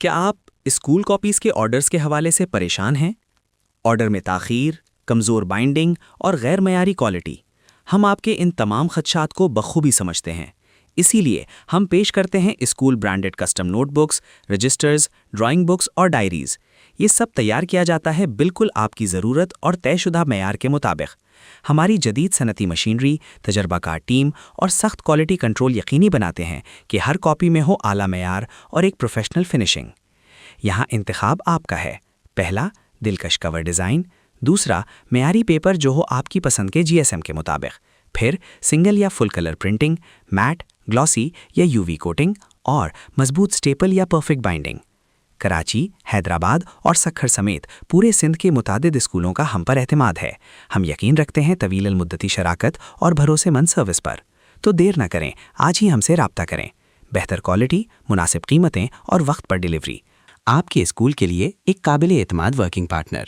کیا آپ school copies کے آرڈرز کے حوالے سے پریشان ہیں؟ آرڈر میں تاخیر، کمزور بائنڈنگ اور غیر معیاری کوالٹی، ہم آپ کے ان تمام خدشات کو بخوبی سمجھتے ہیں۔ اسی لیے ہم پیش کرتے ہیں school branded custom notebooks, registers, drawing books اور ڈائریز۔ یہ سب تیار کیا جاتا ہے بالکل آپ کی ضرورت اور طے شدہ معیار کے مطابق۔ ہماری جدید صنعتی مشینری، تجربہ کار ٹیم اور سخت کوالٹی کنٹرول یقینی بناتے ہیں کہ ہر کاپی میں ہو اعلیٰ معیار اور ایک پروفیشنل فنشنگ۔ یہاں انتخاب آپ کا ہے۔ پہلا، دلکش کور ڈیزائن۔ دوسرا، معیاری پیپر جو ہو آپ کی پسند کے GSM کے مطابق۔ پھر سنگل یا فل کلر پرنٹنگ، میٹ، گلوسی یا UV کوٹنگ اور مضبوط سٹیپل یا پرفیکٹ بائنڈنگ۔ کراچی، حیدرآباد اور سکھر سمیت پورے سندھ کے متعدد اسکولوں کا ہم پر اعتماد ہے۔ ہم یقین رکھتے ہیں طویل المدتی شراکت اور بھروسے مند سروس پر۔ تو دیر نہ کریں، آج ہی ہم سے رابطہ کریں۔ بہتر کوالٹی، مناسب قیمتیں اور وقت پر ڈیلیوری۔ آپ کے اسکول کے لیے ایک قابل اعتماد ورکنگ پارٹنر۔